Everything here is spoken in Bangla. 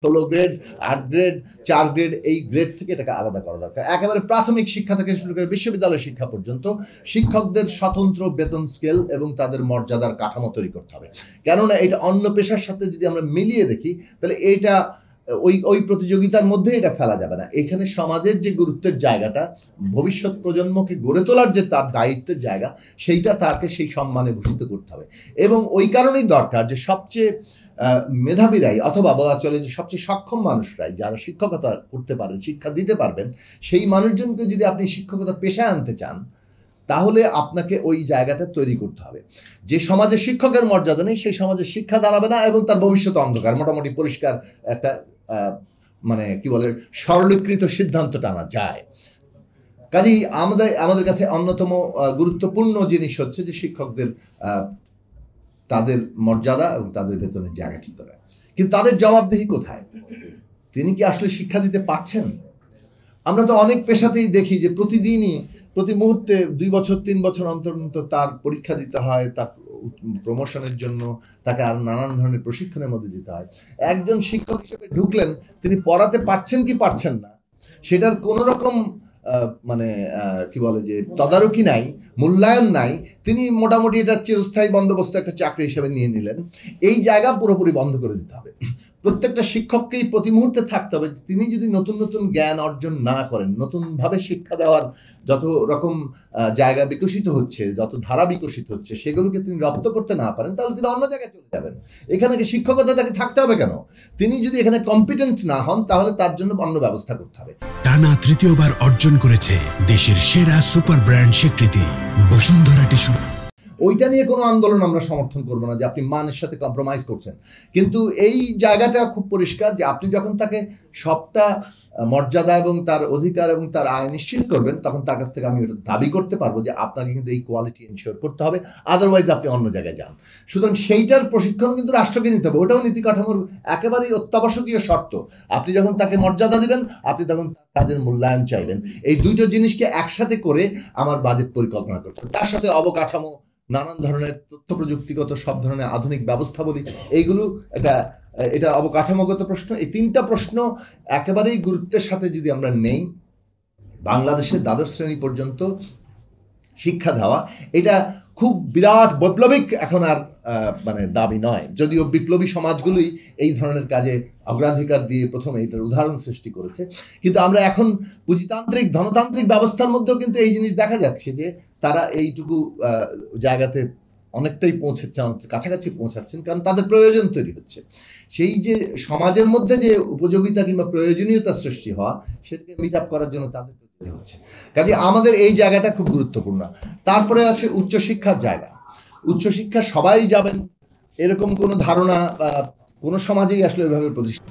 16 গ্রেড, 8 গ্রেড, 4 গ্রেড এই গ্রেড থেকে এটাকে আলাদা করা দরকার। একেবারে প্রাথমিক শিক্ষা থেকে শুরু করে বিশ্ববিদ্যালয় শিক্ষা পর্যন্ত শিক্ষকদের স্বতন্ত্র বেতন স্কেল এবং তাদের মর্যাদার কাঠামো তৈরি করতে হবে। কেননা এটা অন্য পেশার সাথে যদি আমরা মিলিয়ে দেখি তাহলে এটা ওই প্রতিযোগিতার মধ্যে এটা ফেলা যাবে না। এখানে সমাজের যে গুরুত্বের জায়গাটা, ভবিষ্যৎ প্রজন্মকে গড়ে তোলার যে তার দায়িত্বের জায়গা, সেইটা তাকে সেই সম্মানে ভূষিত করতে হবে। এবং ওই কারণেই দরকার যে সবচেয়ে মেধাবীরাই অথবা বলা চলে যে সবচেয়ে সক্ষম মানুষরাই যারা শিক্ষকতা করতে পারেন, শিক্ষা দিতে পারবেন, সেই মানুষজনকে যদি আপনি শিক্ষকতা পেশায় আনতে চান তাহলে আপনাকে ওই জায়গাটা তৈরি করতে হবে। যে সমাজে শিক্ষকের মর্যাদা নেই সেই সমাজে শিক্ষা দাঁড়াবে না এবং তার ভবিষ্যৎ অন্ধকার। মোটামুটি পরিষ্কার একটা মানে কি বলে সরলীকৃত সিদ্ধান্ত টানা যায়। কাজেই আমাদের কাছে অন্যতম গুরুত্বপূর্ণ জিনিস হচ্ছে যে শিক্ষকদের তাদের মর্যাদা এবং তাদের বেতনের জায়গা ঠিক করা। কিন্তু তাদের জবাবদিহি কোথায়? তিনি কি আসলে শিক্ষা দিতে পারছেন? আমরা তো অনেক পেশাতেই দেখি যে প্রতিদিনই প্রতি মুহূর্তে 2 বছর 3 বছর অন্তর অন্তর তার পরীক্ষা দিতে হয়, তার প্রমোশনের জন্য তাকে আর নানান ধরনের প্রশিক্ষণের মধ্যে দিতে হয়। একজন শিক্ষক হিসেবে ঢুকলেন, তিনি পড়াতে পারছেন কি পারছেন না সেটার কোনো রকম মানে কি বলে যে তদারকি নাই, মূল্যায়ন নাই। তিনি মোটামুটি এটা চিরস্থায়ী বন্দোবস্ত একটা চাকরি হিসেবে নিয়ে নিলেন। এই জায়গা পুরোপুরি বন্ধ করে দিতে হবে। প্রত্যেকটা শিক্ষককেই প্রতি মুহূর্তে থাকতে হবে তিনি যদি নতুন নতুন জ্ঞান অর্জন না করেন, নতুনভাবে শিক্ষা দেওয়ার যত রকম জায়গা বিকশিত হচ্ছে, যত ধারা বিকশিত হচ্ছে সেগুলোকে তিনি রপ্ত করতে না পারেন তাহলে তিনি অন্য জায়গায় চলে যাবেন। এখানে শিক্ষকতা তাকে থাকতে হবে কেন? তিনি যদি এখানে কম্পিটেন্ট না হন তাহলে তার জন্য অন্য ব্যবস্থা করতে হবে। টানা তৃতীয়বার অর্জন করেছে দেশের সেরা সুপার ব্র্যান্ড স্বীকৃতি বসুন্ধরা টিস্যু। ওইটা নিয়ে কোনো আন্দোলন আমরা সমর্থন করব না যে আপনি মানের সাথে কম্প্রোমাইজ করছেন, কিন্তু এই জায়গাটা খুব পরিষ্কার যে আপনি যখন তাকে সবটা মর্যাদা এবং তার অধিকার এবং তার আয় নিশ্চিত করবেন তখন তার কাছ থেকে আমি ওটা দাবি করতে পারবো যে আপনাকে কিন্তু এই কোয়ালিটি এনশিওর করতে হবে, আদারওয়াইজ আপনি অন্য জায়গায় যান। সুতরাং সেইটার প্রশিক্ষণ কিন্তু রাষ্ট্রকে নিতে হবে, ওটাও নীতি কাঠামোর একেবারেই অত্যাবশ্যকীয় শর্ত। আপনি যখন তাকে মর্যাদা দিবেন আপনি তখন কাজের মূল্যায়ন চাইবেন। এই দুইটো জিনিসকে একসাথে করে আমার বাজেট পরিকল্পনা করতে হবে। তার সাথে অবকাঠামো, নানান ধরনের তথ্য প্রযুক্তিগত সব ধরনের আধুনিক ব্যবস্থাবলী, এইগুলো এটা অবকাঠামোগত প্রশ্ন। এই 3টা প্রশ্ন একেবারেই গুরুত্বের সাথে যদি আমরা নেই, বাংলাদেশের দ্বাদশ শ্রেণী পর্যন্ত শিক্ষা দেওয়া এটা খুব বিরাট বৈপ্লবিক এখন আর মানে দাবি নয়, যদিও বিপ্লবী সমাজগুলোই এই ধরনের কাজে অগ্রাধিকার দিয়ে প্রথমে এটার উদাহরণ সৃষ্টি করেছে। কিন্তু আমরা এখন পুঁজিতান্ত্রিক ধনতান্ত্রিক ব্যবস্থার মধ্যেও কিন্তু এই জিনিস দেখা যাচ্ছে যে তারা এইটুকু জায়গাতে অনেকটাই পৌঁছেছেন, কাছাকাছি পৌঁছাচ্ছেন, কারণ তাদের প্রয়োজন তৈরি হচ্ছে। সেই যে সমাজের মধ্যে যে উপযোগিতা কিংবা প্রয়োজনীয়তা সৃষ্টি হওয়া সেটাকে মিট আপ করার জন্য তাদের হচ্ছে। কাজে আমাদের এই জায়গাটা খুব গুরুত্বপূর্ণ। তারপরে আসে উচ্চশিক্ষার জায়গা। উচ্চশিক্ষা সবাই যাবেন এরকম কোনো ধারণা কোনো সমাজেই আসলে ওইভাবে প্রতিষ্ঠা